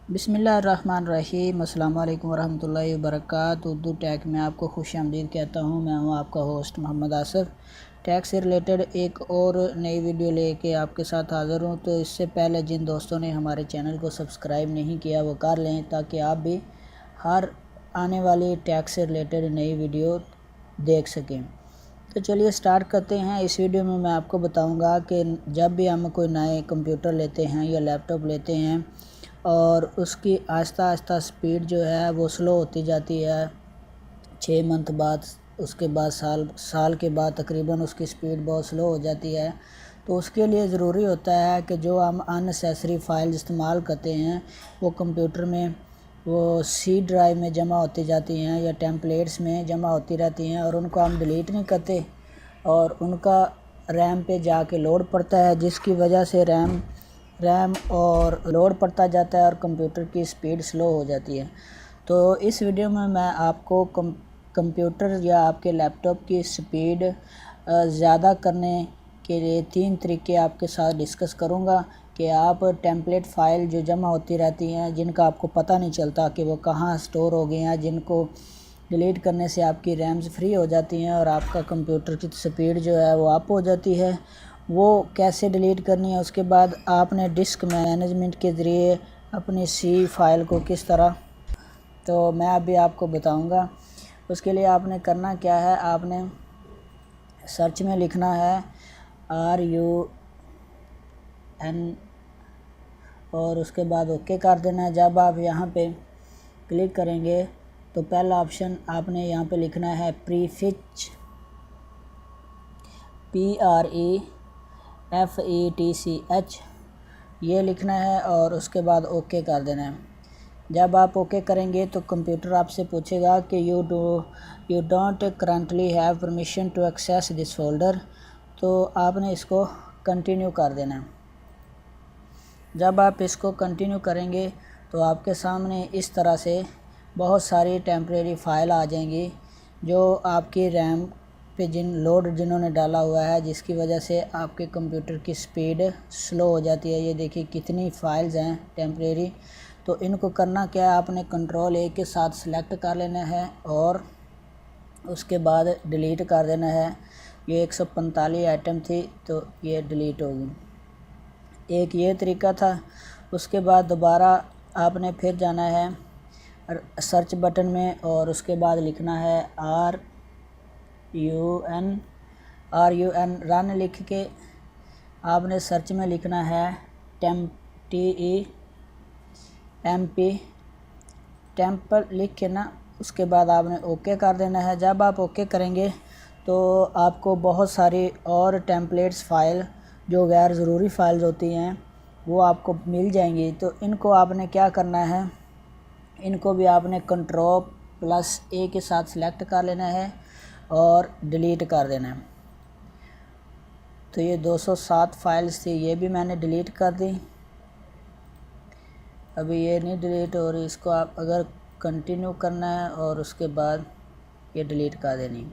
बिस्मिल्लाहिर्रहमानिर्रहीम। अस्सलाम वालेकुम वरहमतुल्लाहि वबरकातुहू। उर्दू टैक में आपको खुशामदीद कहता हूँ। मैं हूँ आपका होस्ट मोहम्मद आसिफ। टैक से रिलेटेड एक और नई वीडियो लेके आपके साथ हाज़िर हूँ। तो इससे पहले जिन दोस्तों ने हमारे चैनल को सब्सक्राइब नहीं किया वो कर लें, ताकि आप भी हर आने वाली टैक से रिलेटेड नई वीडियो देख सकें। तो चलिए स्टार्ट करते हैं। इस वीडियो में मैं आपको बताऊंगा कि जब भी हम कोई नए कंप्यूटर लेते हैं या लैपटॉप लेते हैं और उसकी आहिस्ता आहिस्ता स्पीड जो है वो स्लो होती जाती है 6 मंथ बाद, उसके बाद साल के बाद तकरीबन उसकी स्पीड बहुत स्लो हो जाती है। तो उसके लिए ज़रूरी होता है कि जो हम अननेसेसरी फ़ाइल इस्तेमाल करते हैं वो कंप्यूटर में वो सी ड्राइव में जमा होती जाती हैं या टेम्पलेट्स में जमा होती रहती हैं, और उनको हम डिलीट नहीं करते और उनका रैम पे जाके लोड पड़ता है, जिसकी वजह से रैम और लोड पड़ता जाता है और कंप्यूटर की स्पीड स्लो हो जाती है। तो इस वीडियो में मैं आपको कंप्यूटर या आपके लैपटॉप की स्पीड ज़्यादा करने के लिए 3 तरीके आपके साथ डिस्कस करूँगा कि आप टेम्पलेट फ़ाइल जो जमा होती रहती हैं, जिनका आपको पता नहीं चलता कि वो कहाँ स्टोर हो गए हैं, जिनको डिलीट करने से आपकी रैम्स फ्री हो जाती हैं और आपका कंप्यूटर की स्पीड जो है वो अप हो जाती है, वो कैसे डिलीट करनी है। उसके बाद आपने डिस्क मैनेजमेंट के ज़रिए अपनी सी फाइल को किस तरह, तो मैं अभी आपको बताऊंगा। उसके लिए आपने करना क्या है, आपने सर्च में लिखना है RUN और उसके बाद ओके कर देना है। जब आप यहाँ पे क्लिक करेंगे तो पहला ऑप्शन आपने यहाँ पे लिखना है प्रीफिच, PREFETCH, ये लिखना है और उसके बाद ओके कर देना है। जब आप ओके करेंगे तो कंप्यूटर आपसे पूछेगा कि you don't currently have permission to access this folder, तो आपने इसको कंटिन्यू कर देना है। जब आप इसको कंटिन्यू करेंगे तो आपके सामने इस तरह से बहुत सारी टेम्परेरी फ़ाइल आ जाएंगी जो आपकी रैम पे जिन्होंने डाला हुआ है, जिसकी वजह से आपके कंप्यूटर की स्पीड स्लो हो जाती है। ये देखिए कितनी फ़ाइल्स हैं टेम्परेरी। तो इनको करना क्या है, आपने कंट्रोल A के साथ सेलेक्ट कर लेना है और उसके बाद डिलीट कर देना है। ये 145 आइटम थी तो ये डिलीट होगी। एक ये तरीका था। उसके बाद दोबारा आपने फिर जाना है सर्च बटन में और उसके बाद लिखना है RUN रन लिख के आपने सर्च में लिखना है टेम्पल लिख के ना, उसके बाद आपने ओके कर देना है। जब आप ओके करेंगे तो आपको बहुत सारी और टेम्पलेट्स फ़ाइल जो गैर ज़रूरी फ़ाइल्स होती हैं वो आपको मिल जाएंगी। तो इनको आपने क्या करना है, इनको भी आपने कंट्रोल+A के साथ सेलेक्ट कर लेना है और डिलीट कर देना है। तो ये 207 फाइल्स थी, ये भी मैंने डिलीट कर दी। अभी ये नहीं डिलीट हो रही, इसको आप अगर कंटिन्यू करना है और उसके बाद ये डिलीट कर देनी।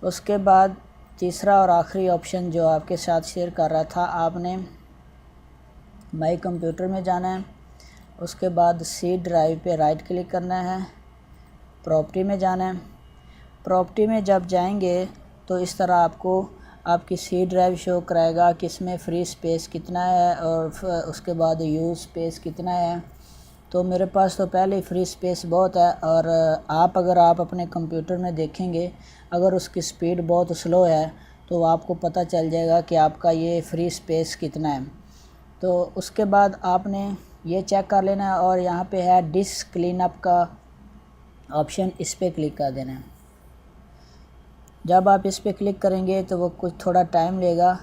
उसके बाद तीसरा और आखिरी ऑप्शन जो आपके साथ शेयर कर रहा था, आपने माई कंप्यूटर में जाना है। उसके बाद सी ड्राइव पे राइट क्लिक करना है, प्रॉपर्टी में जाना है। प्रॉपर्टी में जब जाएंगे तो इस तरह आपको आपकी सी ड्राइव शो कराएगा कि इसमें फ्री स्पेस कितना है और उसके बाद यूज़ स्पेस कितना है। तो मेरे पास तो पहले ही फ्री स्पेस बहुत है, और अगर आप अपने कंप्यूटर में देखेंगे, अगर उसकी स्पीड बहुत स्लो है तो आपको पता चल जाएगा कि आपका ये फ्री स्पेस कितना है। तो उसके बाद आपने ये चेक कर लेना है और यहाँ पे है डिस्क क्लीनअप का ऑप्शन, इस पर क्लिक कर देना है। जब आप इस पर क्लिक करेंगे तो वो कुछ थोड़ा टाइम लेगा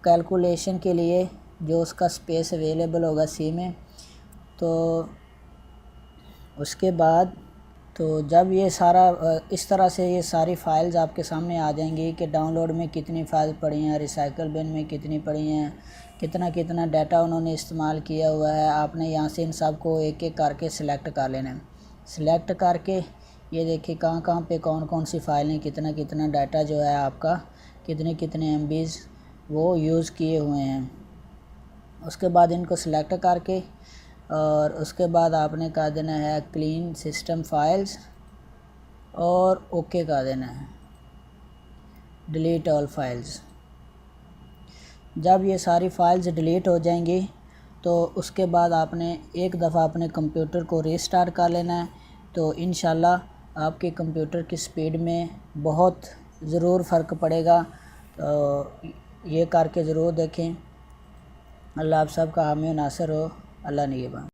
कैलकुलेशन के लिए, जो उसका स्पेस अवेलेबल होगा सी में। तो उसके बाद तो जब ये सारा इस तरह से ये सारी फ़ाइल्स आपके सामने आ जाएंगी कि डाउनलोड में कितनी फ़ाइल पड़ी हैं, रिसाइकल बिन में कितनी पड़ी हैं, कितना डाटा उन्होंने इस्तेमाल किया हुआ है। आपने यहाँ से इन सब को एक एक करके सिलेक्ट कर लेना है। सिलेक्ट करके ये देखिए कहाँ पे कौन सी फ़ाइलें, कितना डाटा जो है आपका, कितने MBs वो यूज़ किए हुए हैं। उसके बाद इनको सिलेक्ट करके और उसके बाद आपने कहा देना है क्लीन सिस्टम फाइल्स और ओके कहा देना है, डिलीट ऑल फाइल्स। जब ये सारी फाइल्स डिलीट हो जाएंगी तो उसके बाद आपने एक दफ़ा अपने कंप्यूटर को रीस्टार्ट कर लेना है। तो इंशाल्लाह आपके कंप्यूटर की स्पीड में बहुत ज़रूर फ़र्क पड़ेगा। तो ये करके ज़रूर देखें। अल्लाह आप सब का हामी नासर हो। अल्लाह निगहबान।